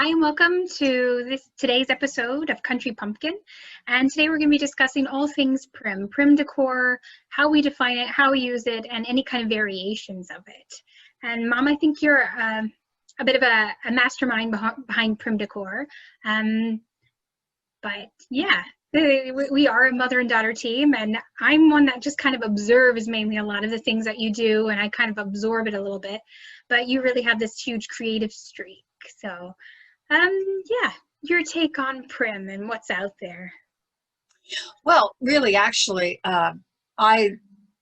Hi and welcome to today's episode of Country Pumpkin. And today we're going to be discussing all things Prim Decor, how we define it, how we use it, and any kind of variations of it. And Mom, I think you're a bit of a mastermind behind Prim Decor. But yeah, we are a mother and daughter team, and I'm one that just kind of observes mainly a lot of the things that you do, and I kind of absorb it a little bit. But you really have this huge creative streak. So yeah, your take on Prim and what's out there. Well, really, actually, I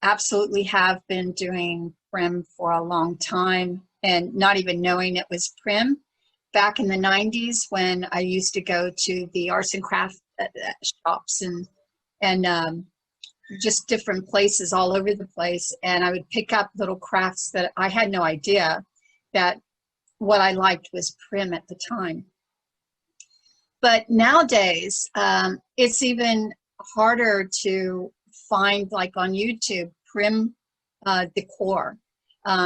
absolutely have been doing Prim for a long time and not even knowing it was Prim. Back in the 90s when I used to go to the arts and craft shops and just different places all over the place, and I would pick up little crafts that I had no idea that what I liked was Prim at the time. But nowadays, it's even harder to find, like on YouTube, Prim Decor,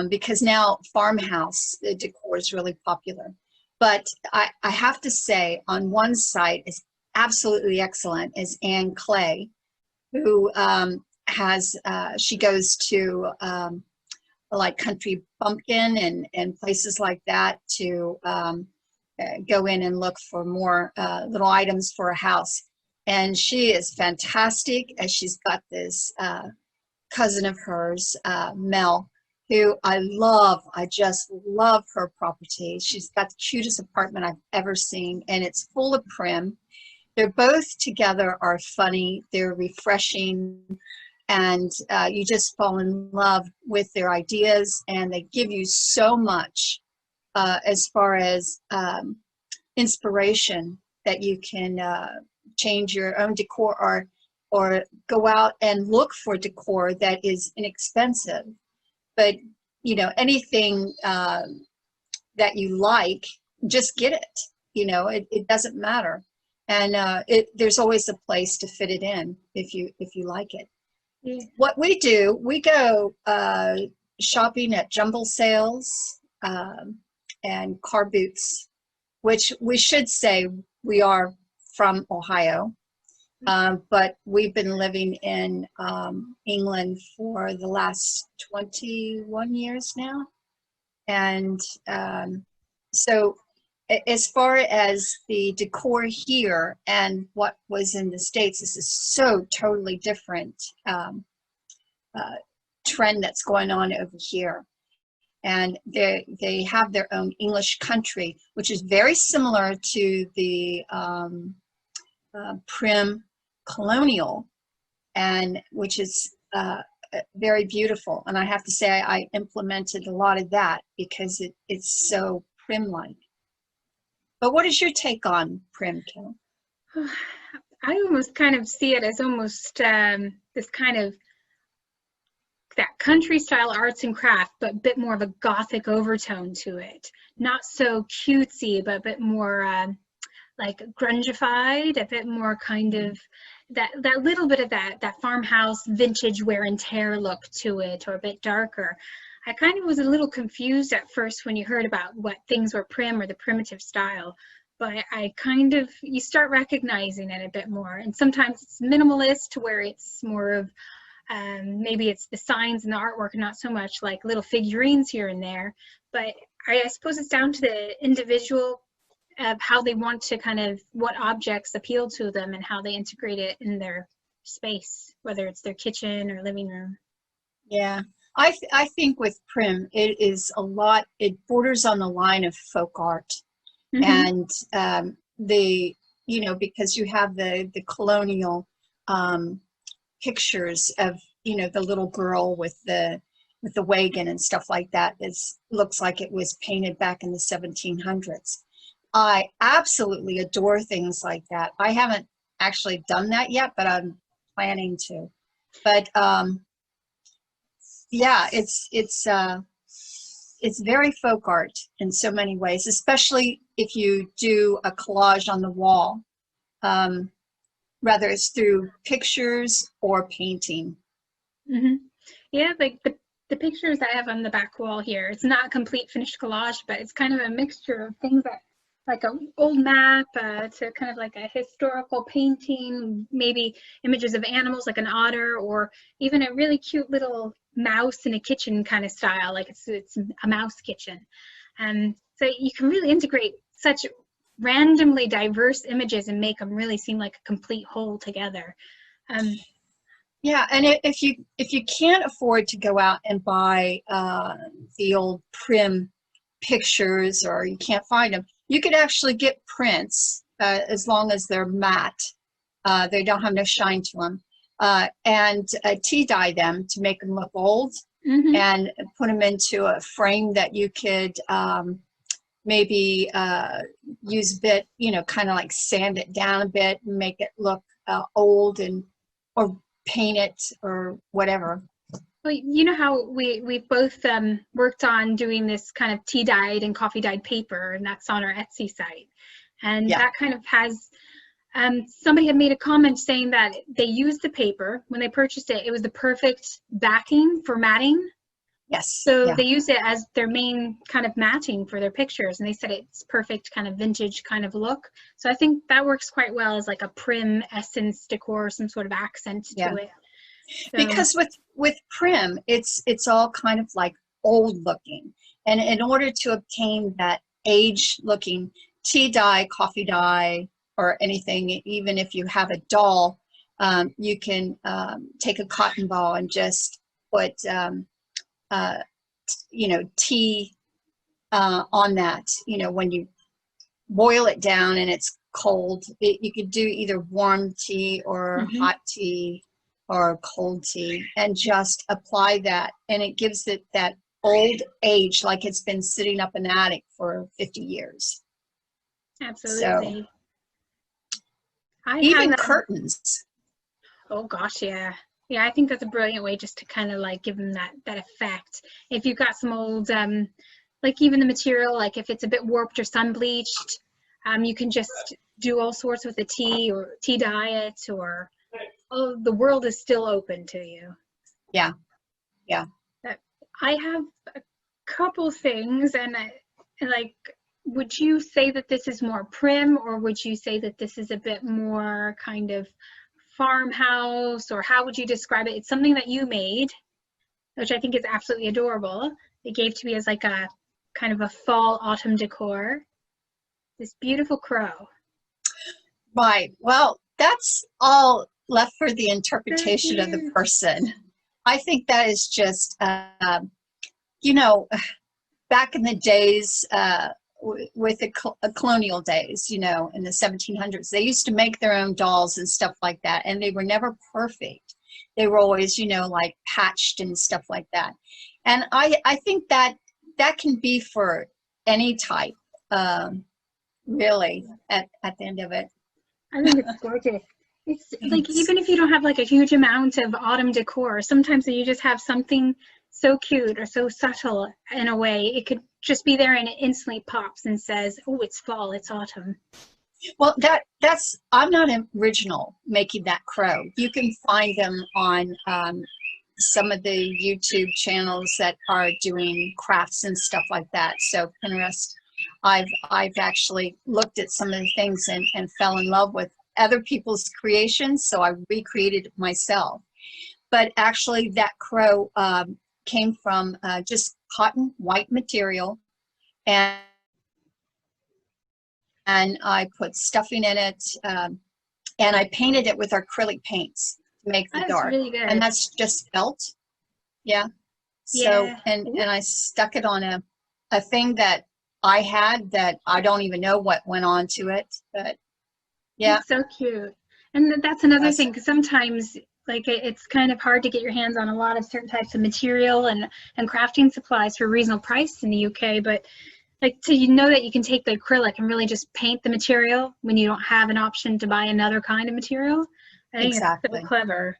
because now Farmhouse decor is really popular. But I have to say, on one site is absolutely excellent is Anne Clay, who she goes to like Country Pumpkin and places like that to go in and look for more little items for a house. And she is fantastic, as she's got this cousin of hers, Mel, who I love. I just love her property. She's got the cutest apartment I've ever seen, and it's full of Prim. They're both together are funny, they're refreshing, and you just fall in love with their ideas, and they give you so much as far as inspiration that you can change your own decor or go out and look for decor that is inexpensive. But, you know, anything that you like, just get it. You know, it doesn't matter. And there's always a place to fit it in if you like it. Yeah. What we do, we go shopping at jumble sales and car boots, which we should say we are from Ohio, but we've been living in England for the last 21 years now. And so as far as the decor here and what was in the States, this is so totally different trend that's going on over here. And they have their own English country, which is very similar to the Prim colonial, and which is very beautiful. And I have to say I implemented a lot of that because it's so Prim-like. But what is your take on Prim, Kim? I almost kind of see it as almost this kind of that country style arts and craft, but a bit more of a gothic overtone to it. Not so cutesy, but a bit more like grungified, a bit more kind of that little bit of that farmhouse vintage wear and tear look to it, or a bit darker. I kind of was a little confused at first when you heard about what things were Prim or the primitive style, but you start recognizing it a bit more. And sometimes it's minimalist to where it's more of maybe it's the signs and the artwork, not so much like little figurines here and there. But I suppose it's down to the individual of how they want to what objects appeal to them and how they integrate it in their space, whether it's their kitchen or living room. Yeah, I think with Prim, it borders on the line of folk art. Mm-hmm. And because you have the colonial pictures of, the little girl with the wagon and stuff like that. Looks like it was painted back in the 1700s. I absolutely adore things like that. I haven't actually done that yet, but I'm planning to. But yeah, it's very folk art in so many ways, especially if you do a collage on the wall, whether it's through pictures or painting. Mm-hmm. Yeah, like the pictures I have on the back wall here, it's not a complete finished collage, but it's kind of a mixture of things that like an old map to kind of like a historical painting, maybe images of animals like an otter, or even a really cute little mouse in a kitchen kind of style, like it's a mouse kitchen. So you can really integrate such randomly diverse images and make them really seem like a complete whole together. Yeah, and if you can't afford to go out and buy the old Prim pictures, or you can't find them, you could actually get prints as long as they're matte. They don't have no shine to them, and tea dye them to make them look old, and put them into a frame that you could maybe use a bit, kind of like sand it down a bit and make it look old, or paint it or whatever. Well, you know how we've both worked on doing this kind of tea dyed and coffee dyed paper, and that's on our Etsy site. And that kind of has, somebody had made a comment saying that they used the paper when they purchased it. It was the perfect backing for matting. Yes. So they used it as their main kind of matting for their pictures, and they said it's perfect kind of vintage kind of look. So I think that works quite well as like a Prim essence decor, some sort of accent to it. So, because with Prim, it's all kind of like old looking, and in order to obtain that age looking tea dye, coffee dye, or anything, even if you have a doll, you can take a cotton ball and just put tea on that. When you boil it down and it's cold, you could do either warm tea or hot tea or cold tea, and just apply that, and it gives it that old age, like it's been sitting up in the attic for 50 years. Absolutely. So, even curtains. Oh gosh, yeah. Yeah, I think that's a brilliant way just to kind of like give them that effect. If you've got some old, like even the material, like if it's a bit warped or sun bleached, you can just do all sorts with the tea or tea dye it, or the world is still open to you. Yeah. I have a couple things, and like, would you say that this is more Prim, or would you say that this is a bit more kind of farmhouse, or how would you describe it? It's something that you made, which I think is absolutely adorable. It gave to me as like a kind of a fall autumn decor. This beautiful crow. Right. Well, that's all left for the interpretation of the person. I think that is just, back in the days, with the colonial days, in the 1700s, they used to make their own dolls and stuff like that, and they were never perfect. They were always, like patched and stuff like that. And I think that can be for any type, really, at the end of it. I think it's gorgeous. It's like, even if you don't have like a huge amount of autumn decor, sometimes you just have something so cute or so subtle in a way, it could just be there and it instantly pops and says, oh, it's fall, it's autumn. Well, that's I'm not original making that crow. You can find them on some of the YouTube channels that are doing crafts and stuff like that. So Pinterest, I've actually looked at some of the things and fell in love with other people's creations, so I recreated it myself. But actually that crow came from just cotton white material, and I put stuffing in it, and I painted it with acrylic paints to make the dark. Really good. And that's just felt. Yeah. So, and I stuck it on a thing that I had that I don't even know what went on to it, but yeah. It's so cute. And that's another thing, because sometimes like it's kind of hard to get your hands on a lot of certain types of material and crafting supplies for a reasonable price in the UK, but like to know that you can take the acrylic and really just paint the material when you don't have an option to buy another kind of material. I think it's so clever.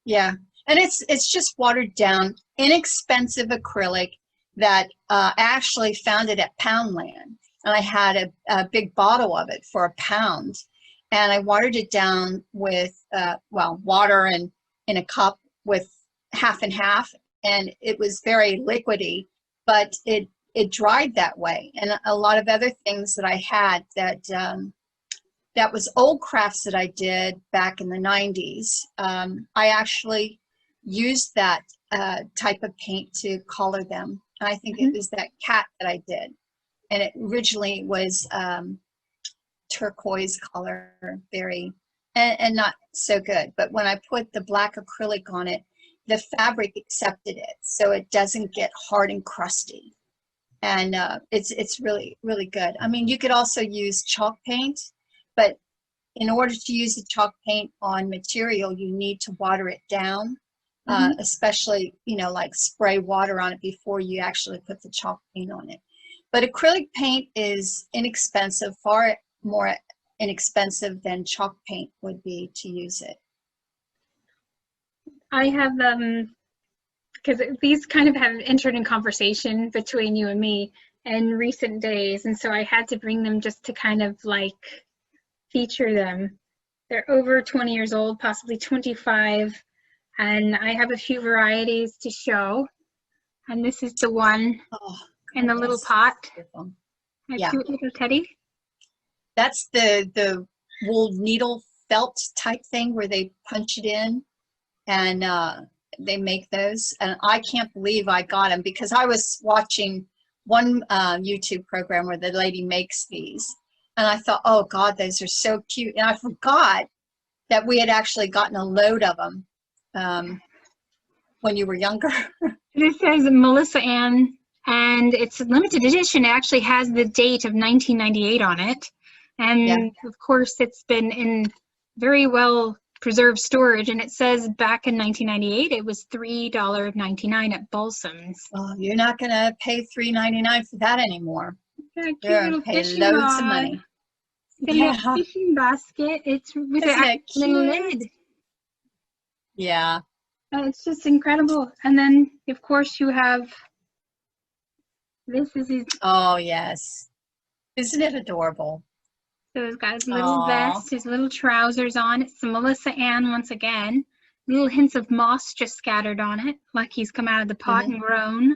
Yeah, and it's just watered down, inexpensive acrylic that I actually found it at Poundland, and I had a big bottle of it for £1, and I watered it down with water and in a cup with half and half, and it was very liquidy, but it it dried that way. And a lot of other things that I had that that was old crafts that I did back in the 90s. I actually used that type of paint to color them. And I think it was that cat that I did. And it originally was turquoise color, very, and not so good. But when I put the black acrylic on it, the fabric accepted it, so it doesn't get hard and crusty. And it's really, really good. I mean, you could also use chalk paint, but in order to use the chalk paint on material, you need to water it down, especially, you know, like spray water on it before you actually put the chalk paint on it. But acrylic paint is inexpensive, far more inexpensive than chalk paint would be to use it. I have, because these kind of have entered in conversation between you and me in recent days, and so I had to bring them just to kind of like feature them. They're over 20 years old, possibly 25, and I have a few varieties to show. And this is the one in the little pot. My cute little teddy. That's the wool needle felt type thing where they punch it in, and they make those. And I can't believe I got them, because I was watching one YouTube program where the lady makes these, and I thought, oh God, those are so cute. And I forgot that we had actually gotten a load of them when you were younger. This says Melissa Ann, and it's a limited edition. It actually has the date of 1998 on it. And of course, it's been in very well preserved storage. And it says back in 1998, it was $3.99 at Balsam's. Oh, you're not going to pay $3.99 for that anymore. You're going to pay loads of money. It's a little fishing basket. It's with a little lid. Yeah. It's just incredible. And then, of course, you have, this is his. Oh, yes. Isn't it adorable? So he's got his little vest, his little trousers on. It's the Melissa Ann once again. Little hints of moss just scattered on it, like he's come out of the pot and grown.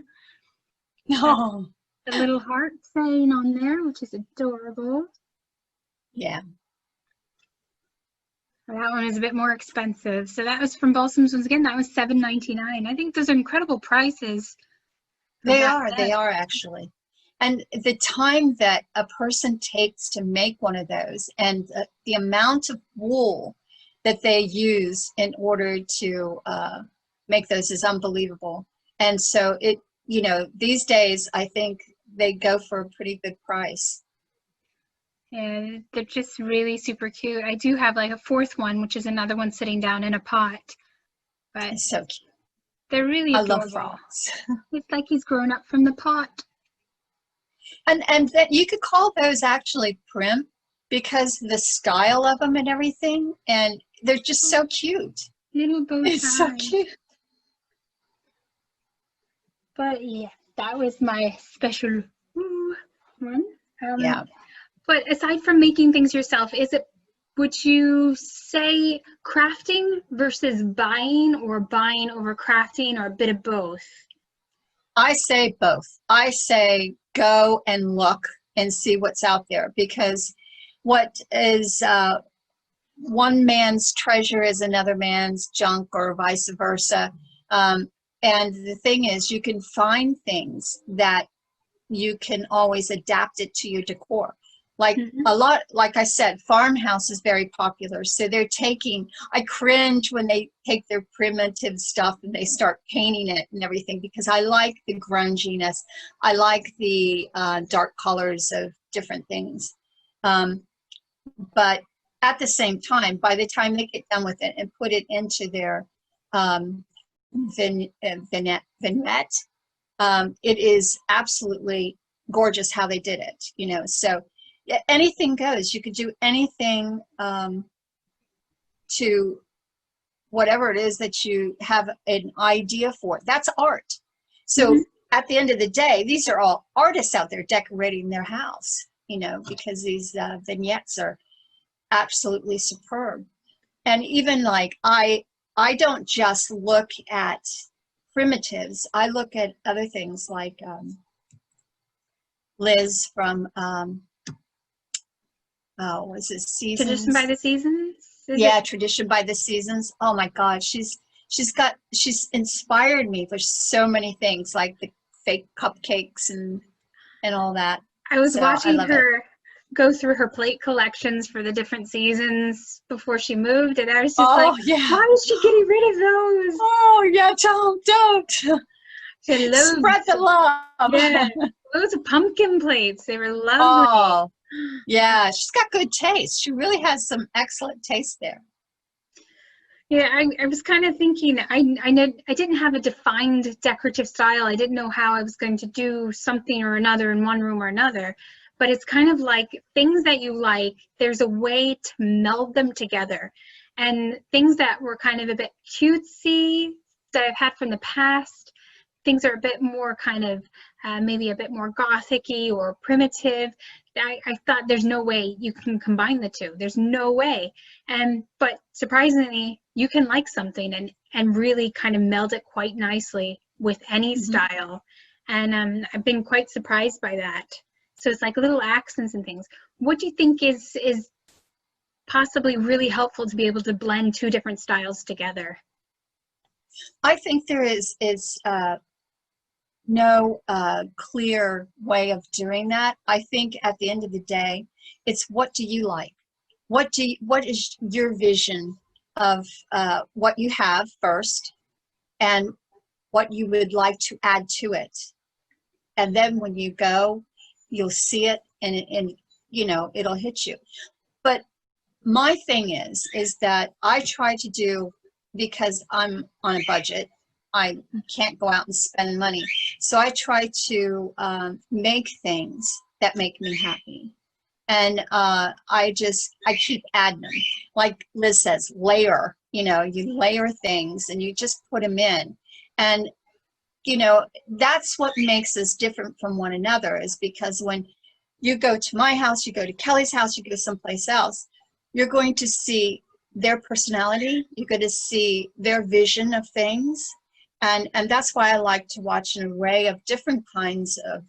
Oh. The little heart saying on there, which is adorable. Yeah. That one is a bit more expensive. So that was from Balsam's once again. That was $7.99. I think those are incredible prices. They are actually. And the time that a person takes to make one of those, and the amount of wool that they use in order to make those is unbelievable. And so it, you know, these days I think they go for a pretty good price. Yeah, they're just really super cute. I do have like a fourth one, which is another one sitting down in a pot. But it's so cute. They're really adorable. I love frogs. It's like he's grown up from the pot. And that you could call those actually prim, because the style of them and everything, and they're just so cute. Little bow tie. It's so cute. But yeah, that was my special one. Yeah. But aside from making things yourself, would you say crafting versus buying, or buying over crafting, or a bit of both? I say both. I say go and look and see what's out there, because what is one man's treasure is another man's junk, or vice versa. And the thing is, you can find things that you can always adapt it to your decor. Like a lot, like I said, Farmhouse is very popular. So they're taking, I cringe when they take their primitive stuff and they start painting it and everything, because I like the grunginess. I like the dark colors of different things. But at the same time, by the time they get done with it and put it into their vignette, it is absolutely gorgeous how they did it, you know. So anything goes. You could do anything to whatever it is that you have an idea for. That's art. So at the end of the day, these are all artists out there decorating their house, you know, because these vignettes are absolutely superb. And even like I don't just look at primitives. I look at other things like Liz from oh, was it Tradition by Seasons? the Seasons? Yeah, Tradition by the Seasons. Oh my God, she's inspired me for so many things, like the fake cupcakes and all that. I was So I watching love it. her go through her plate collections for the different seasons before she moved, and I was just like, Oh yeah. why is she getting rid of those? Oh yeah, don't. She loved, Spread the love. yeah, those pumpkin plates. They were lovely. Oh yeah, she's got good taste. She really has some excellent taste there. Yeah, I was kind of thinking, I know I didn't have a defined decorative style. I didn't know how I was going to do something or another in one room or another. But it's kind of like things that you like, there's a way to meld them together. And things that were kind of a bit cutesy that I've had from the past, things are a bit more kind of maybe a bit more gothic-y or primitive. I thought there's no way you can combine the two. There's no way. But surprisingly, you can like something and really kind of meld it quite nicely with any style. And I've been quite surprised by that. So it's like little accents and things. What do you think is possibly really helpful to be able to blend two different styles together? I think there is no clear way of doing that. I think at the end of the day, it's what do you like? What is your vision of what you have first, and what you would like to add to it? And then when you go, you'll see it, and you know it'll hit you. But my thing is that I try to do, because I'm on a budget, I can't go out and spend money. So I try to make things that make me happy. And I keep adding them. Like Liz says, layer, you know, you layer things and you just put them in. And, you know, that's what makes us different from one another, is because when you go to my house, you go to Kelly's house, you go someplace else, you're going to see their personality, you're going to see their vision of things. And that's why I like to watch an array of different kinds of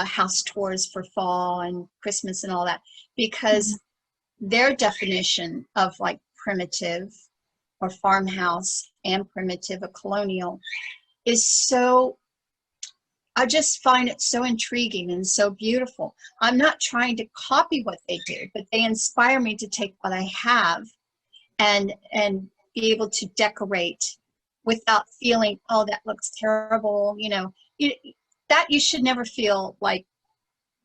house tours for fall and Christmas and all that, because their definition of like primitive or farmhouse and primitive or colonial is so, I just find it so intriguing and so beautiful. I'm not trying to copy what they do, but they inspire me to take what I have and be able to decorate without feeling, oh, that looks terrible. You know, you should never feel like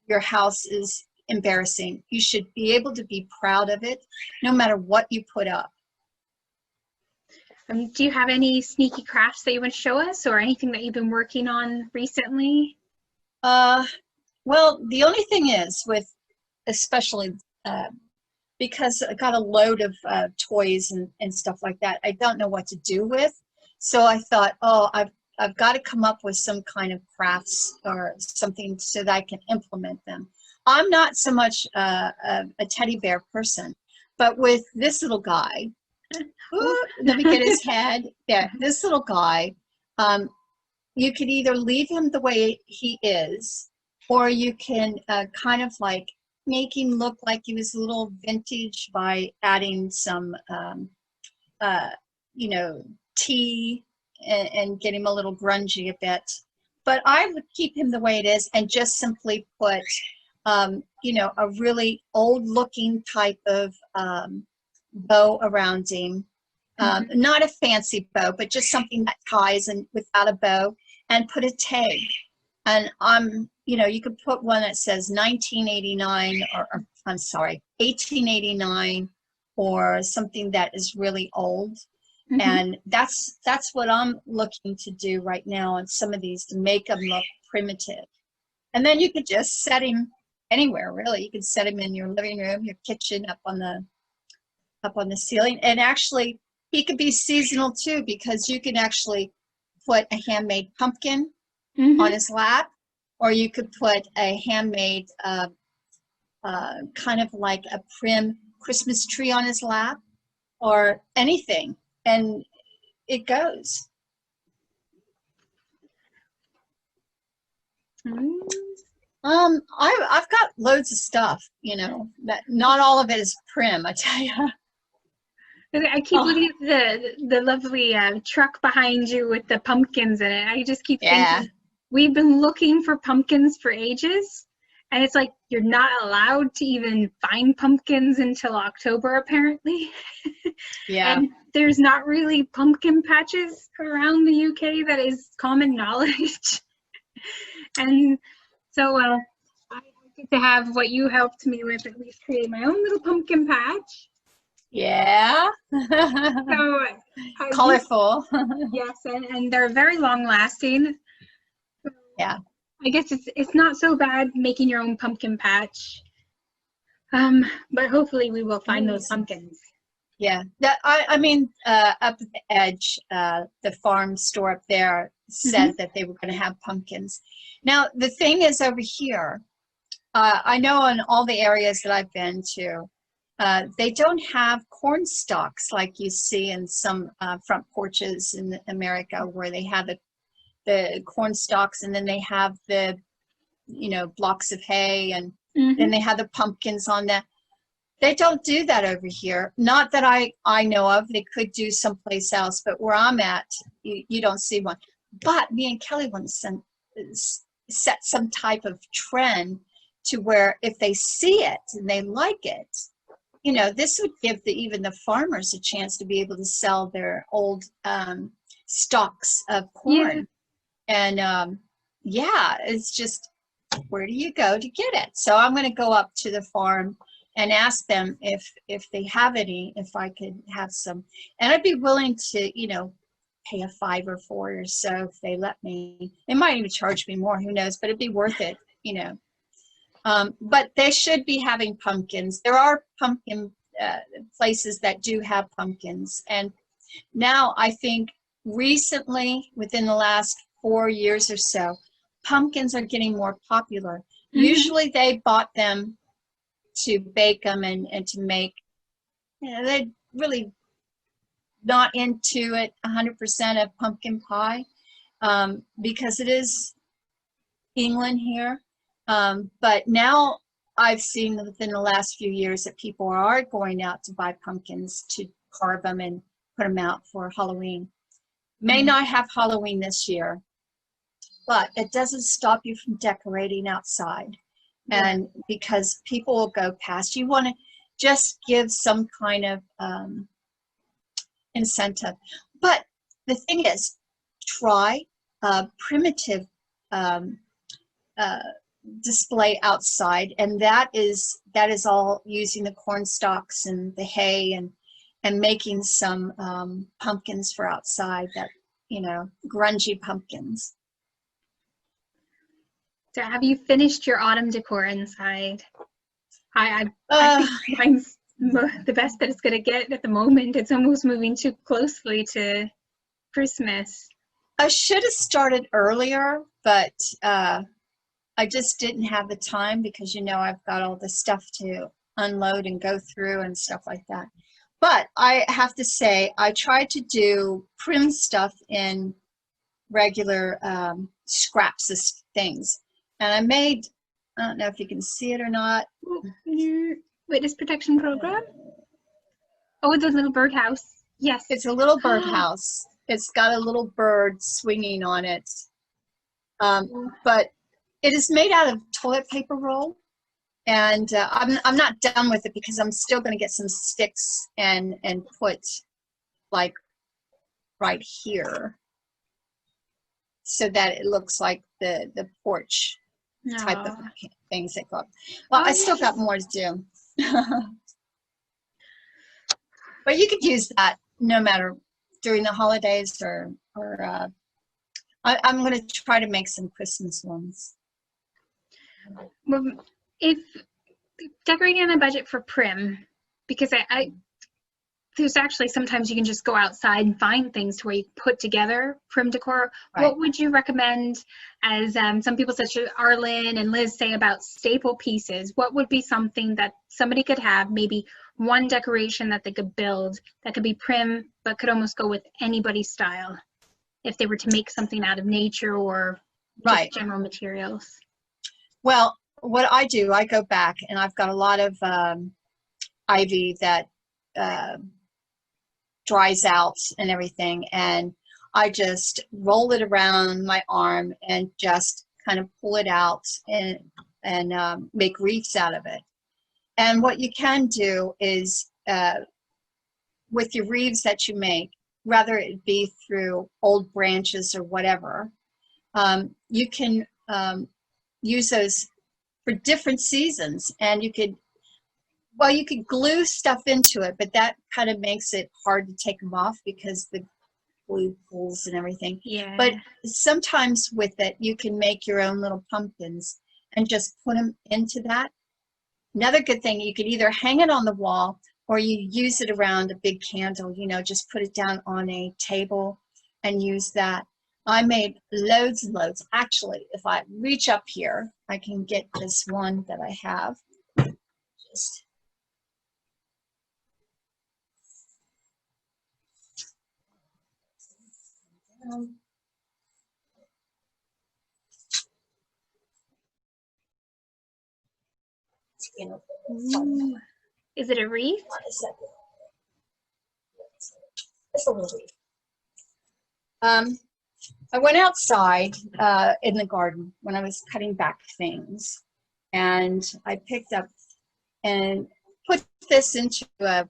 your house is embarrassing. You should be able to be proud of it, no matter what you put up. Do you have any sneaky crafts that you want to show us, or anything that you've been working on recently? Well, the only thing is with, especially because I got a load of toys and stuff like that, I don't know what to do with. So I thought, oh, I've got to come up with some kind of crafts or something so that I can implement them. I'm not so much a teddy bear person, but with this little guy, let me get his head. There, this little guy, you could either leave him the way he is, or you can kind of like make him look like he was a little vintage by adding some, you know, tea and get him a little grungy a bit. But I would keep him the way it is and just simply put, you know, a really old looking type of bow around him. Not a fancy bow, but just something that ties and without a bow, and put a tag. And you know, you could put one that says 1989 or I'm sorry, 1889, or something that is really old. And that's what I'm looking to do right now on some of these, to make them look primitive. And then you could just set him anywhere, really. You could set him in your living room, your kitchen, up on the ceiling. And actually, he could be seasonal too, because you can actually put a handmade pumpkin on his lap, or you could put a handmade kind of like a Prim Christmas tree on his lap, or anything, and it goes. I've got loads of stuff, you know, that not all of it is Prim, I tell you. I keep Oh, looking at the lovely truck behind you with the pumpkins in it. I just keep yeah, thinking, we've been looking for pumpkins for ages, and it's like you're not allowed to even find pumpkins until October, apparently. yeah. And there's not really pumpkin patches around the UK that is common knowledge. And so I get to have what you helped me with, at least create my own little pumpkin patch. Yeah. So Colorful. yes, and they're very long lasting. Yeah. I guess it's not so bad making your own pumpkin patch. But hopefully we will find those pumpkins. Yeah. That I mean, up at the edge, the farm store up there said that they were going to have pumpkins. Now the thing is over here, I know in all the areas that I've been to, they don't have corn stalks like you see in some front porches in America, where they have the corn stalks, and then they have the, you know, blocks of hay, and then they have the pumpkins on that. They don't do that over here. Not that I know of. They could do someplace else, but where I'm at, you don't see one. But me and Kelly want to set some type of trend to where if they see it and they like it, you know, this would give even the farmers a chance to be able to sell their old stalks of corn. Yeah. And yeah, it's just, where do you go to get it? So I'm going to go up to the farm and ask them if they have any, if I could have some. And I'd be willing to, you know, pay a $5 or $4 or so if they let me. They might even charge me more, who knows, but it'd be worth it, you know. But they should be having pumpkins. There are pumpkin places that do have pumpkins. And now I think recently, within the last 4 years or so, pumpkins are getting more popular. Usually they bought them to bake them and to make, you know, they're really not into it 100% of pumpkin pie, because it is England here. But now I've seen within the last few years that people are going out to buy pumpkins to carve them and put them out for Halloween. May not have Halloween this year, but it doesn't stop you from decorating outside. And because people will go past, you want to just give some kind of incentive. But the thing is, try a primitive display outside, and that is all using the corn stalks and the hay and making some pumpkins for outside, that, you know, grungy pumpkins. So have you finished your autumn decor inside? I think mine's the best that it's going to get at the moment. It's almost moving too closely to Christmas. I should have started earlier, but I just didn't have the time, because, you know, I've got all the stuff to unload and go through and stuff like that. But I have to say, I tried to do Prim stuff in regular scraps of things. And I made, I don't know if you can see it or not. Your witness protection program? Oh, the little birdhouse. Yes. It's a little birdhouse. It's got a little bird swinging on it. But it is made out of toilet paper roll. And I'm not done with it, because I'm still going to get some sticks and put, like, right here, so that it looks like the porch type of things that go up. Well, I still got more to do. But you could use that no matter during the holidays, or I'm going to try to make some Christmas ones. Well, if decorating on a budget for Prim, because I there's actually sometimes you can just go outside and find things to where you put together Prim decor. Right. What would you recommend, as some people such as Arlen and Liz say, about staple pieces? What would be something that somebody could have, maybe one decoration that they could build that could be Prim but could almost go with anybody's style if they were to make something out of nature or just general materials? Well, what I do, I go back and I've got a lot of ivy that uh, dries out and everything, and I just roll it around my arm and just kind of pull it out and make wreaths out of it. And what you can do is with your wreaths that you make, whether it be through old branches or whatever, you can use those for different seasons, and you could, well, you could glue stuff into it, but that kind of makes it hard to take them off because the glue pools and everything. Yeah. But sometimes with it, you can make your own little pumpkins and just put them into that. Another good thing, you could either hang it on the wall or you use it around a big candle, you know, just put it down on a table and use that. I made loads and loads. Actually, if I reach up here, I can get this one that I have. Just Ooh. Is it a wreath? It's a little wreath. I went outside in the garden when I was cutting back things, and I picked up and put this into a,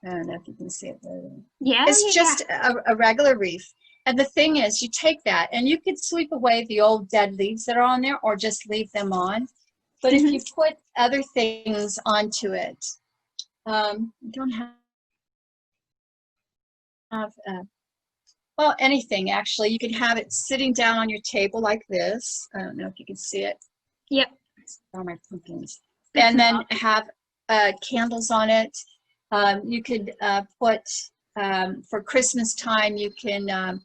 I don't know if you can see it there. Yeah. It's just a regular wreath. And the thing is, you take that and you could sweep away the old dead leaves that are on there or just leave them on. But if you put other things onto it, you don't have well, anything actually. You can have it sitting down on your table like this. I don't know if you can see it. Yep. All my pumpkins. And then have candles on it. You could put, for Christmas time, you can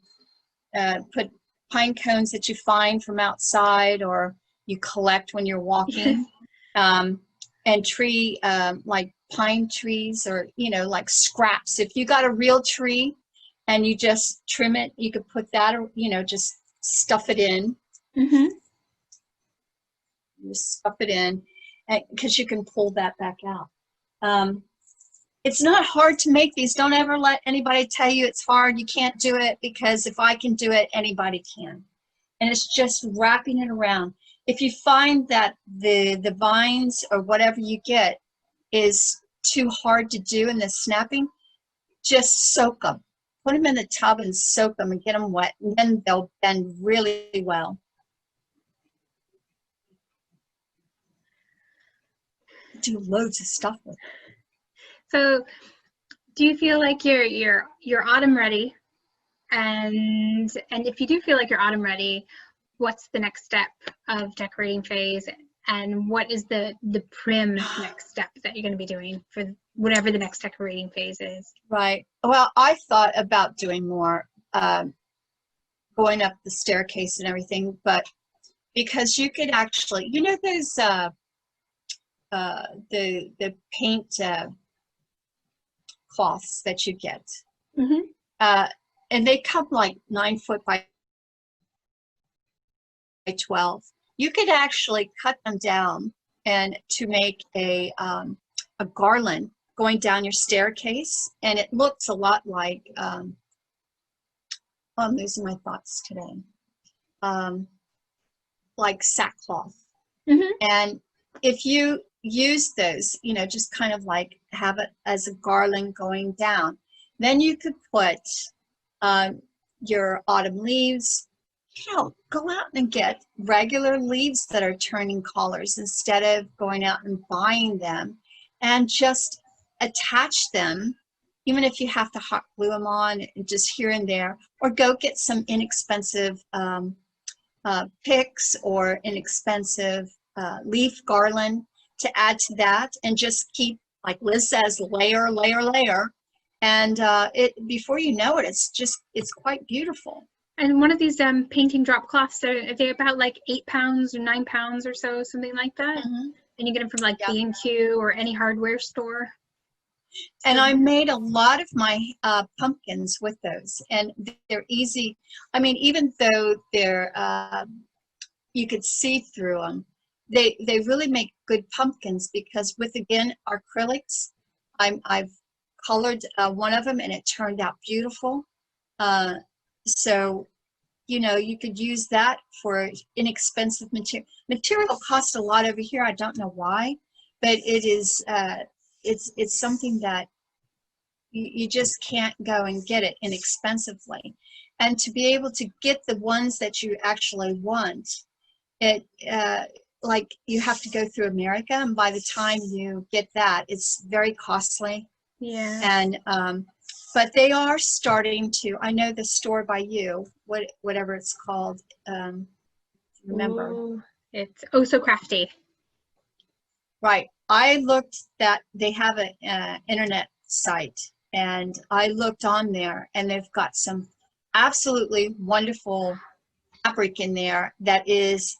put pine cones that you find from outside or you collect when you're walking. And tree, like pine trees or, you know, like scraps. If you got a real tree and you just trim it, you could put that, or, you know, just stuff it in. Just stuff it in, because you can pull that back out. It's not hard to make these. Don't ever let anybody tell you it's hard. You can't do it, because if I can do it, anybody can. And it's just wrapping it around. If you find that the vines or whatever you get is too hard to do in the snapping, just soak them. Put them in the tub and soak them and get them wet, and then they'll bend really well. Do loads of stuff with it. So, do you feel like you're autumn ready? And if you do feel like you're autumn ready, what's the next step of decorating phase? And what is the Prim next step that you're going to be doing for whatever the next decorating phase is? Right. Well, I thought about doing more, going up the staircase and everything, but because you could actually, you know, those the paint cloths that you get, and they come like 9 foot by 12. You could actually cut them down and to make a garland going down your staircase, and it looks a lot like, I'm losing my thoughts today, like sackcloth. And if you use those, you know, just kind of like have it as a garland going down, then you could put your autumn leaves. You know, go out and get regular leaves that are turning colors instead of going out and buying them, and just attach them, even if you have to hot glue them on just here and there, or go get some inexpensive picks or inexpensive leaf garland to add to that, and just keep, like Liz says, layer, layer, layer, and it, before you know it, it's quite beautiful. And one of these painting drop cloths, are they about like 8 pounds or 9 pounds or so, something like that? And you get them from like B&Q or any hardware store. And I made a lot of my pumpkins with those, and they're easy. I mean, even though they're, you could see through them, they really make good pumpkins, because with, again, acrylics, I've colored one of them and it turned out beautiful. So, you know, you could use that for inexpensive material. Material costs a lot over here. I don't know why, but it is, it's something that you just can't go and get it inexpensively. And to be able to get the ones that you actually want, it, like, you have to go through America, and by the time you get that, it's very costly. Yeah. And but they are starting to. I know the store by you, whatever it's called. Remember? Ooh, it's oh so crafty. Right. I looked that they have an internet site, and I looked on there, and they've got some absolutely wonderful fabric in there that is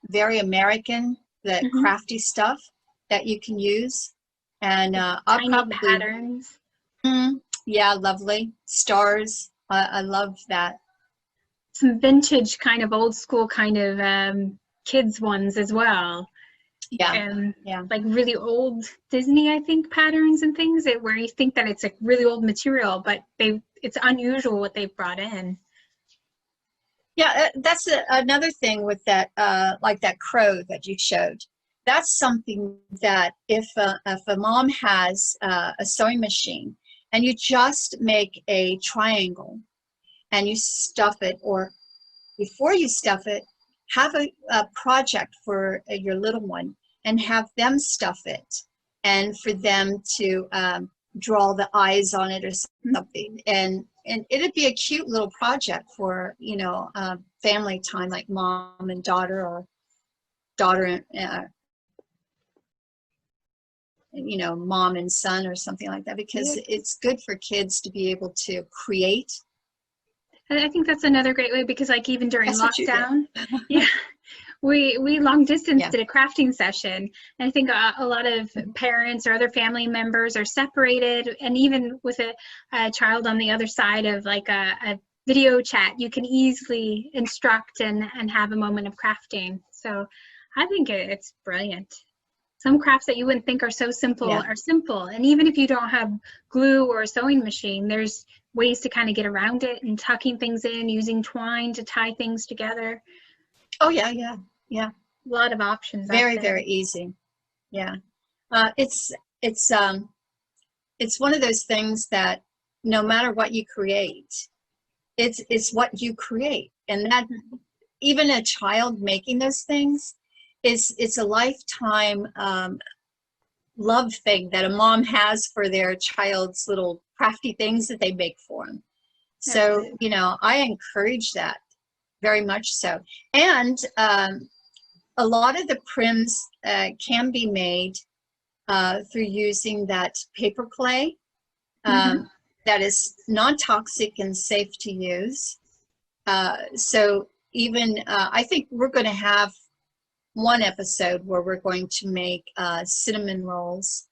very American, the crafty stuff that you can use. And I'll Tiny probably patterns. Yeah, lovely stars. I love that. Some vintage kind of old school kind of kids ones as well. Yeah, And yeah. like really old Disney, I think, patterns and things where you think that it's like really old material, but it's unusual what they've brought in. Yeah, that's another thing with that, like that crow that you showed. That's something that if a mom has a sewing machine and you just make a triangle and you stuff it, or before you stuff it, have a project for your little one and have them stuff it, and for them to draw the eyes on it or something. And it'd be a cute little project for, you know, family time, like mom and daughter, or daughter and you know, mom and son, or something like that, because it's good for kids to be able to create. And I think that's another great way, because like even during lockdown, yeah, we long distance did a crafting session, and I think a lot of parents or other family members are separated, and even with a child on the other side of like a video chat, you can easily instruct and have a moment of crafting. So I think it's brilliant. Some crafts that you wouldn't think are so simple are simple, and even if you don't have glue or a sewing machine, there's ways to kind of get around it, and tucking things in, using twine to tie things together. Oh yeah, yeah, yeah. A lot of options. Very, very easy. Yeah, it's one of those things that no matter what you create, it's what you create, and that even a child making those things, it's a lifetime love thing that a mom has for their child's little crafty things that they make for them. So, you know, I encourage that very much so. And a lot of the prims can be made through using that paper clay that is non-toxic and safe to use. So even, I think we're going to have one episode where we're going to make cinnamon rolls,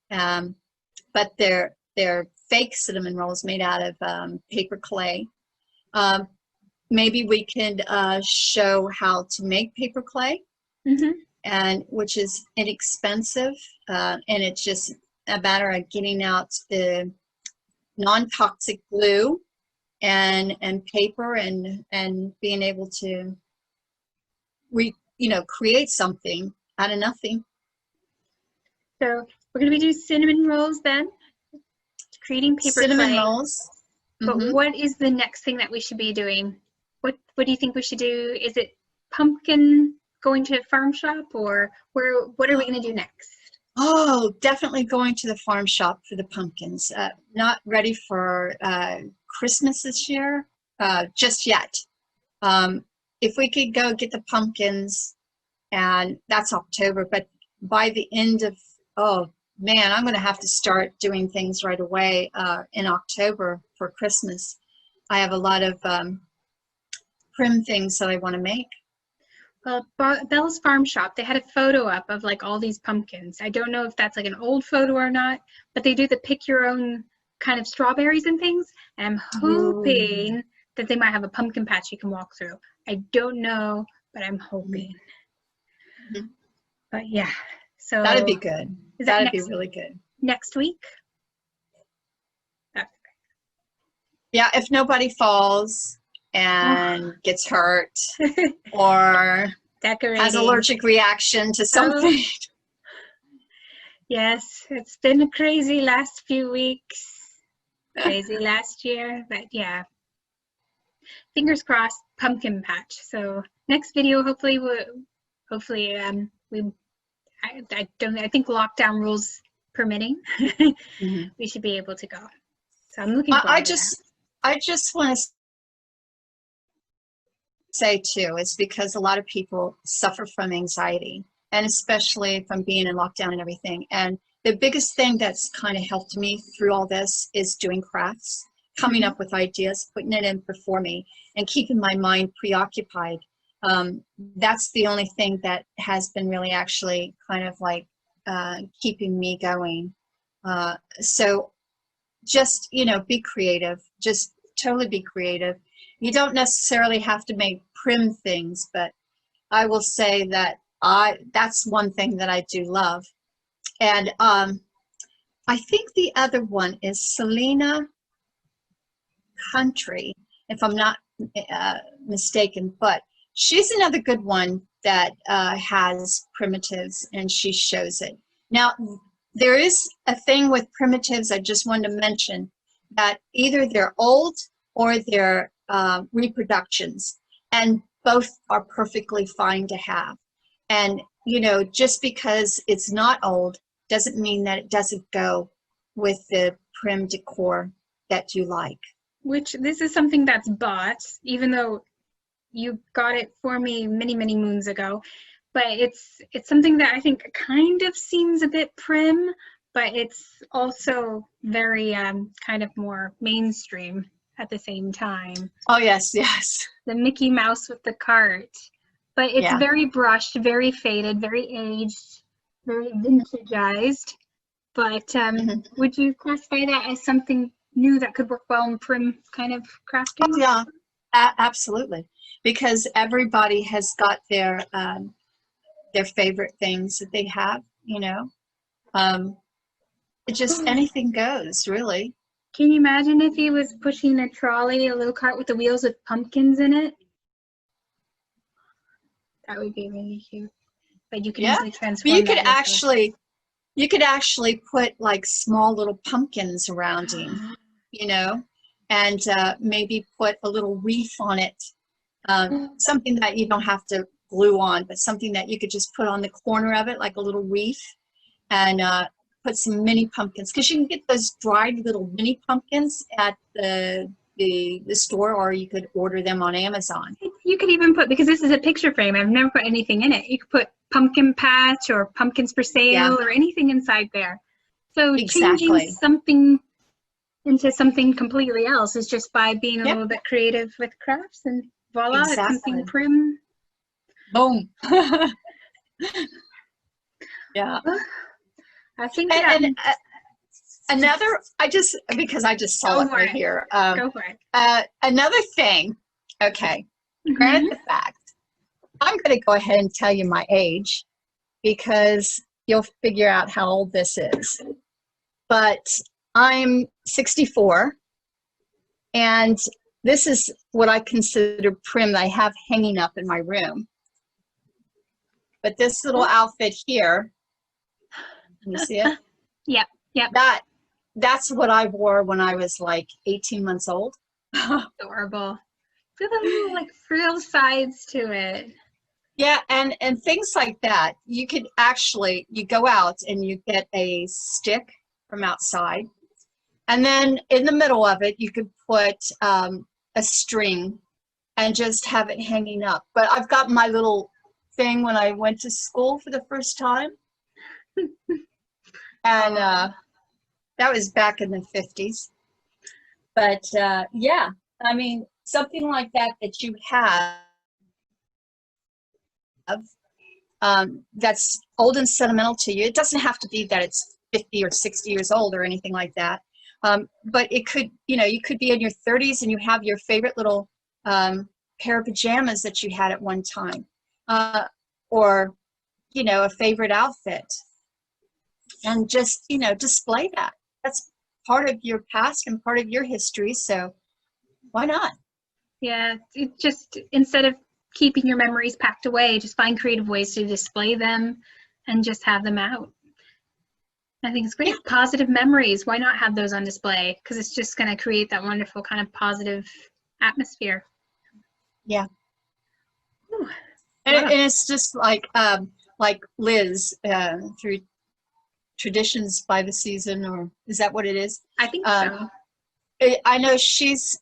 but they're fake cinnamon rolls made out of paper clay. Maybe we can show how to make paper clay, and which is inexpensive, and it's just a matter of getting out the non-toxic glue and paper, and being able to create something out of nothing. So we're going to be doing cinnamon rolls then, creating paper cinnamon clay. rolls. But what is the next thing that we should be doing? What do you think we should do? Is it pumpkin going to a farm shop, or what are we going to do next? Oh, definitely going to the farm shop for the pumpkins. Not ready for Christmas this year, just yet. If we could go get the pumpkins, and that's October, but by the end of, oh man, I'm going to have to start doing things right away in October for Christmas. I have a lot of Prim things that I want to make. Well, Belle's Farm Shop, they had a photo up of like all these pumpkins. I don't know if that's like an old photo or not, but they do the pick your own kind of strawberries and things. And I'm hoping that they might have a pumpkin patch you can walk through. I don't know, but I'm hoping. But yeah, so That'd be good. is that That'd be really good. next week? Yeah, if nobody falls and gets hurt or Decorating. has allergic reaction to something. Yes, it's been a crazy last few weeks. Crazy last year, but yeah. Fingers crossed, pumpkin patch. So next video, hopefully, I think lockdown rules permitting, we should be able to go. So I'm looking forward to that. I just want to say too, is because a lot of people suffer from anxiety, and especially from being in lockdown and everything. And the biggest thing that's kind of helped me through all this is doing crafts, coming up with ideas, putting it in before me, and keeping my mind preoccupied. That's the only thing that has been really actually kind of like keeping me going. So just, you know, be creative, just totally be creative. You don't necessarily have to make prim things, but I will say that that's one thing that I do love. And I think the other one is Selena Country, if I'm not mistaken, but she's another good one that has primitives, and she shows it. Now, there is a thing with primitives I just wanted to mention, that either they're old or they're reproductions, and both are perfectly fine to have. And, you know, just because it's not old doesn't mean that it doesn't go with the Prim Decor that you like. Which this is something that's bought, even though you got it for me many, many moons ago. But it's something that I think kind of seems a bit prim, but it's also very kind of more mainstream at the same time. Oh, yes, yes. The Mickey Mouse with the cart. But it's very brushed, very faded, very aged, very vintageized. But would you classify that as something new that could work well in prim kind of crafting? Oh, yeah, absolutely. Because everybody has got their favorite things that they have, you know. It just anything goes, really. Can you imagine if he was pushing a trolley, a little cart with the wheels with pumpkins in it? That would be really cute. But you can easily transform. But you could actually put like small little pumpkins around him, you know, and maybe put a little wreath on it. Something that you don't have to glue on, but something that you could just put on the corner of it, like a little wreath, and put some mini pumpkins, because you can get those dried little mini pumpkins at the store, or you could order them on Amazon. You could even put, because this is a picture frame, I've never put anything in it, you could put pumpkin patch or pumpkins for sale or anything inside there. So changing something into something completely else is just by being a little bit creative with crafts, and voila, it's something prim. Boom. Yeah. I think another, because I just saw it right here. Go for it. Another thing, okay, granted the fact, I'm going to go ahead and tell you my age, because you'll figure out how old this is. But I'm 64, and this is what I consider prim that I have hanging up in my room. But this little outfit here, can you see it? Yep. That's what I wore when I was like 18 months old. Adorable. With a little like frill sides to it. Yeah, and things like that. You could actually, you go out and you get a stick from outside, and then in the middle of it, you could put a string and just have it hanging up. But I've got my little thing when I went to school for the first time. And that was back in the 50s. But yeah, I mean, something like that you have that's old and sentimental to you. It doesn't have to be that it's 50 or 60 years old or anything like that. But it could, you know, you could be in your 30s and you have your favorite little pair of pajamas that you had at one time. Or you know, a favorite outfit, and just, you know, display that. That's part of your past and part of your history, so why not? Yeah, it just, instead of keeping your memories packed away, just find creative ways to display them and just have them out. I think it's great. Yeah. Positive memories, why not have those on display? Because it's just going to create that wonderful kind of positive atmosphere. Yeah. Ooh, And, wow. and it's just like Liz, through Traditions by the Season, or is that what it is? I think so. I know she's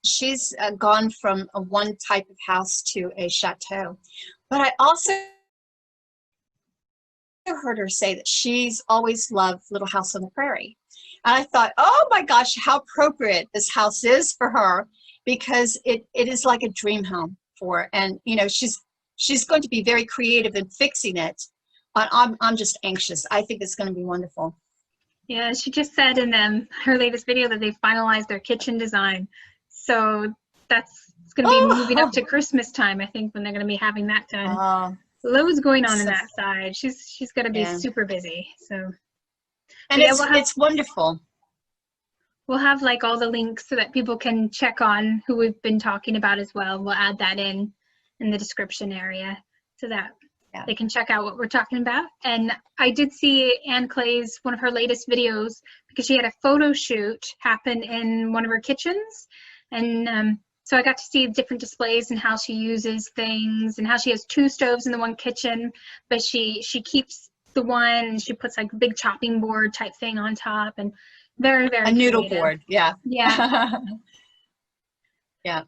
gone from a one type of house to a chateau, but I also heard her say that she's always loved Little House on the Prairie. And I thought, oh my gosh, how appropriate this house is for her, because it is like a dream home for her. And you know, she's going to be very creative in fixing it. I'm just anxious. I think it's going to be wonderful. Yeah, she just said in her latest video that they finalized their kitchen design. So that's going to be moving up to Christmas time, I think, when they're going to be having that done. Loads going on in that side. She's going to be super busy. So, and yeah, it's wonderful. We'll have like all the links so that people can check on who we've been talking about as well. We'll add that in the description area so that they can check out what we're talking about. And I did see Ann Clay's, one of her latest videos, because she had a photo shoot happen in one of her kitchens. And so I got to see different displays and how she uses things, and how she has 2 stoves in the one kitchen, but she keeps the one and she puts like a big chopping board type thing on top, and very, very a noodle creative. board. Yeah. Yeah.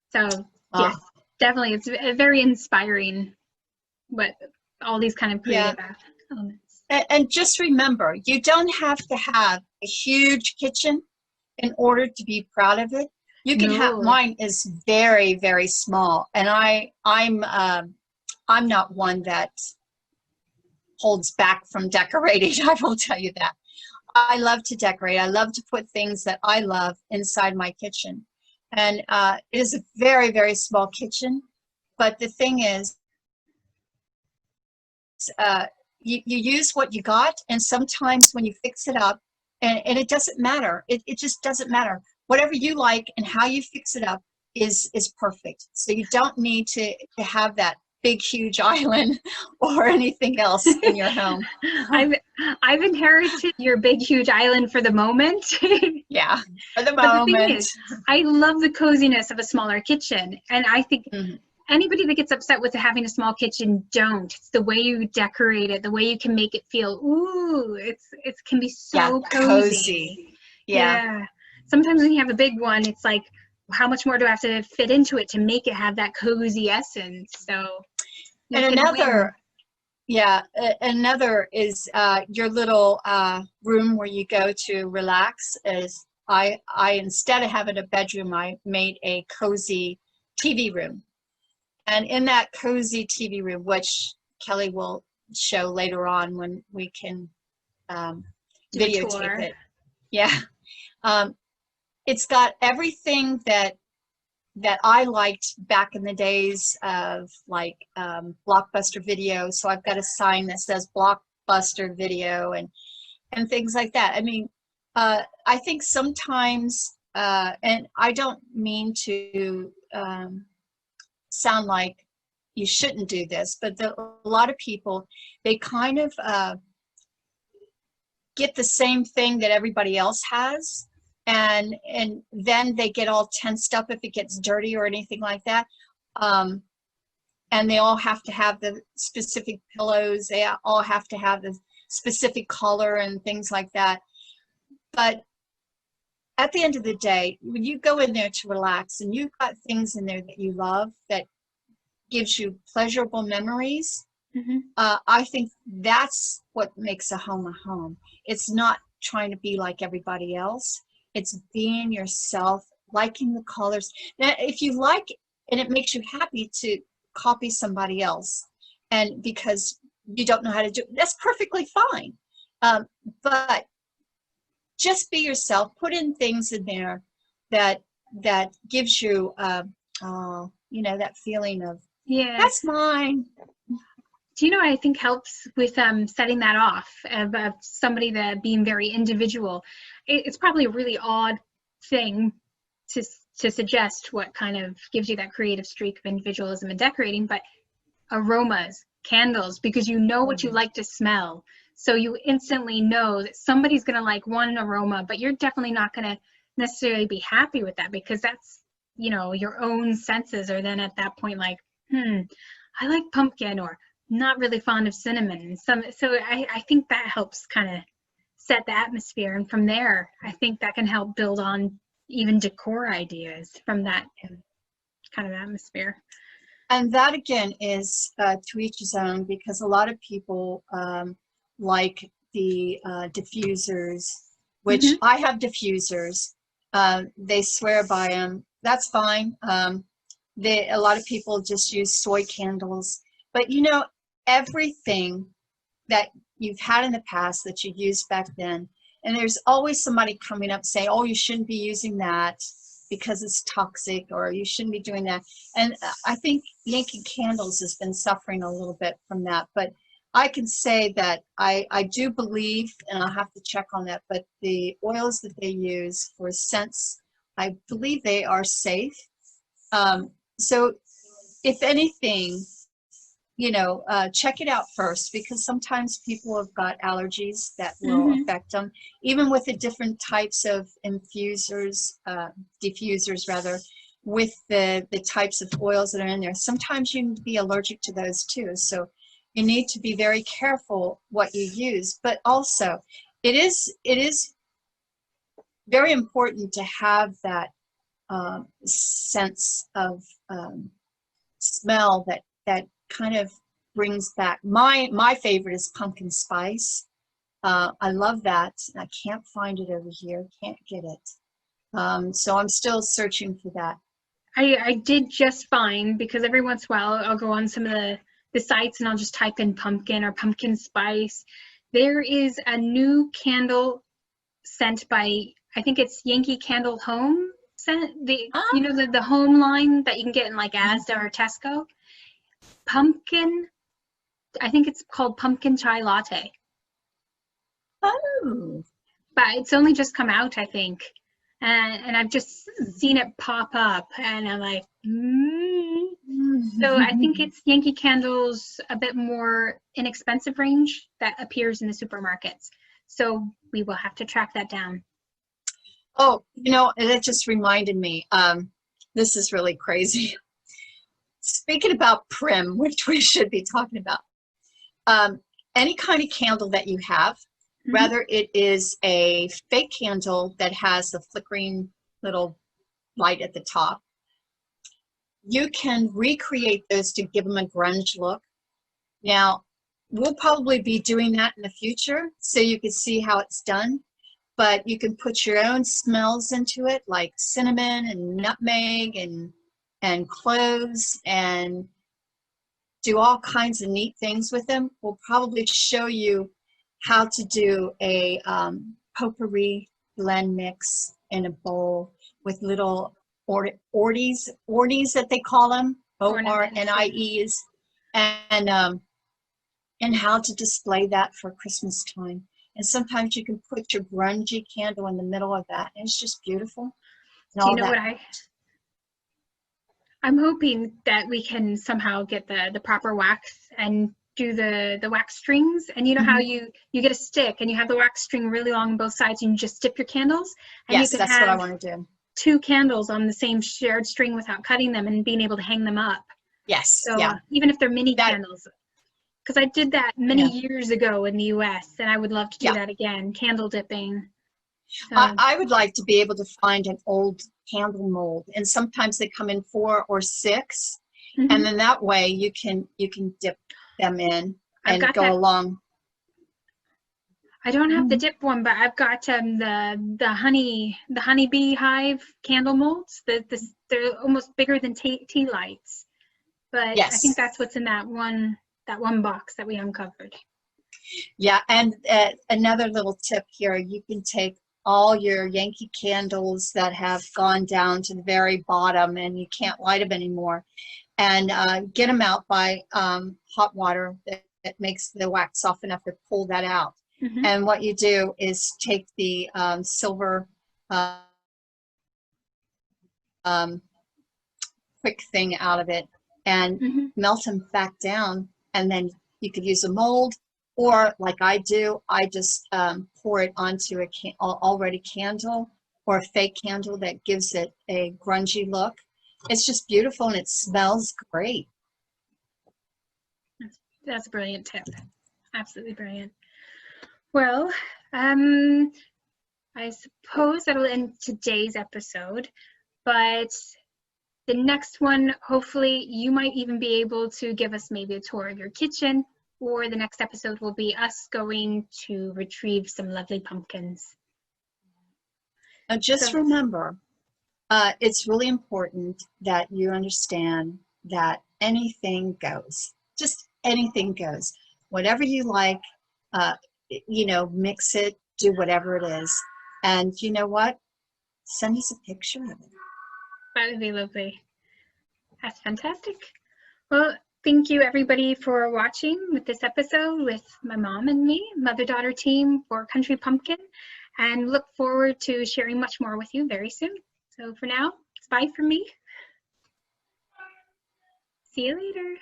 So yes, definitely, it's very inspiring what all these kind of creative elements. And just remember, you don't have to have a huge kitchen in order to be proud of it. You can have, mine is very, very small, and I'm not one that holds back from decorating. I will tell you that. I love to decorate. I love to put things that I love inside my kitchen, and it is a very, very small kitchen. But the thing is, you use what you got, and sometimes when you fix it up, and it doesn't matter. It just doesn't matter. Whatever you like and how you fix it up is perfect. So you don't need to have that big, huge island or anything else in your home. I've inherited your big, huge island for the moment. Yeah, for the moment. But the thing is, I love the coziness of a smaller kitchen, and I think anybody that gets upset with having a small kitchen, don't. It's the way you decorate it, the way you can make it feel, ooh, it can be so cozy. Yeah. Sometimes when you have a big one, it's like, how much more do I have to fit into it to make it have that cozy essence? So, and another is your little room where you go to relax. Is I instead of having a bedroom, I made a cozy TV room. And in that cozy TV room, which Kelly will show later on when we can videotape it. Yeah. It's got everything that I liked back in the days of like Blockbuster Video. So I've got a sign that says Blockbuster Video and things like that. I mean, I think sometimes, and I don't mean to sound like you shouldn't do this, but a lot of people, they kind of get the same thing that everybody else has, and then they get all tensed up if it gets dirty or anything like that, and they all have to have the specific pillows, they all have to have the specific color and things like that. But at the end of the day, when you go in there to relax and you've got things in there that you love, that gives you pleasurable memories, I think that's what makes a home a home. It's not trying to be like everybody else. It's being yourself, liking the colors. Now, if you like and it makes you happy to copy somebody else, and because you don't know how to do it, that's perfectly fine. But just be yourself. Put in things in there that gives you, you know, that feeling of, that's mine. Do you know what I think helps with setting that off of somebody that being very individual? It's probably a really odd thing to to suggest what kind of gives you that creative streak of individualism and decorating, but aromas, candles, because you know what you like to smell. So you instantly know that somebody's going to like one aroma, but you're definitely not going to necessarily be happy with that, because that's, you know, your own senses are then at that point like, I like pumpkin, or not really fond of cinnamon. So I think that helps kind of set the atmosphere. And from there, I think that can help build on even decor ideas from that kind of atmosphere. And that again is to each his own, because a lot of people like the diffusers, which I have diffusers. They swear by them. That's fine. A lot of people just use soy candles. But you know, everything that you've had in the past that you used back then, and there's always somebody coming up saying, oh, you shouldn't be using that because it's toxic, or you shouldn't be doing that. And I think Yankee Candles has been suffering a little bit from that. But I can say that I do believe, and I'll have to check on that, but the oils that they use for scents, I believe they are safe. So if anything, you know, check it out first, because sometimes people have got allergies that will affect them, even with the different types of diffusers rather, with the types of oils that are in there. Sometimes you can be allergic to those too. So you need to be very careful what you use. But also, it is very important to have that sense of smell that kind of brings back. My favorite is pumpkin spice. I love that. I can't find it over here. Can't get it. So I'm still searching for that. I did just find, because every once in a while I'll go on some of the sites and I'll just type in pumpkin or pumpkin spice. There is a new candle scent by, I think it's Yankee Candle Home scent. You know, the home line that you can get in like Asda or Tesco. Pumpkin, I think it's called pumpkin chai latte. Oh. But it's only just come out, I think. And I've just seen it pop up, and I'm like, So I think it's Yankee Candle's a bit more inexpensive range that appears in the supermarkets. So we will have to track that down. Oh, you know, it just reminded me, this is really crazy. Speaking about Prim, which we should be talking about, any kind of candle that you have, whether it is a fake candle that has a flickering little light at the top, you can recreate those to give them a grunge look. Now, we'll probably be doing that in the future, so you can see how it's done. But you can put your own smells into it, like cinnamon and nutmeg and cloves, and do all kinds of neat things with them. We'll probably show you how to do a potpourri blend mix in a bowl with little ornies that they call them, ORNIEs, and how to display that for Christmas time. And sometimes you can put your grungy candle in the middle of that, and it's just beautiful. Do you know what I'm hoping that we can somehow get the proper wax and do the wax strings. And you know how you get a stick and you have the wax string really long on both sides, and you just dip your candles. And yes, you can that's what I want to do. 2 candles on the same shared string without cutting them and being able to hang them up. Yes. So yeah. Even if they're mini candles. Because I did that many years ago in the US, and I would love to do that again, candle dipping. So. I would like to be able to find an old candle mold, and sometimes they come in 4 or 6, and then that way you can dip them in and go along. I don't have the dip one, but I've got the honeybee hive candle molds. They're almost bigger than tea lights, but I think that's what's in that one box that we uncovered. Yeah, and another little tip here, you can take all your Yankee candles that have gone down to the very bottom and you can't light them anymore, and get them out by hot water that makes the wax soft enough to pull that out. Mm-hmm. And what you do is take the silver quick thing out of it and Mm-hmm. melt them back down, and then you could use a mold, or like I do, I just pour it onto a already candle or a fake candle that gives it a grungy look. It's just beautiful and it smells great. That's a brilliant tip. Absolutely brilliant. Well, I suppose that'll end today's episode, but the next one, hopefully you might even be able to give us maybe a tour of your kitchen, or the next episode will be us going to retrieve some lovely pumpkins. Now just remember, it's really important that you understand that anything goes. Just anything goes. Whatever you like, mix it, do whatever it is. And you know what? Send us a picture of it. That would be lovely. That's fantastic. Well, thank you everybody for watching with this episode with my mom and me, mother-daughter team for Country Pumpkin, and look forward to sharing much more with you very soon. So for now, it's bye from me. See you later.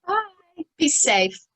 Bye. Be safe.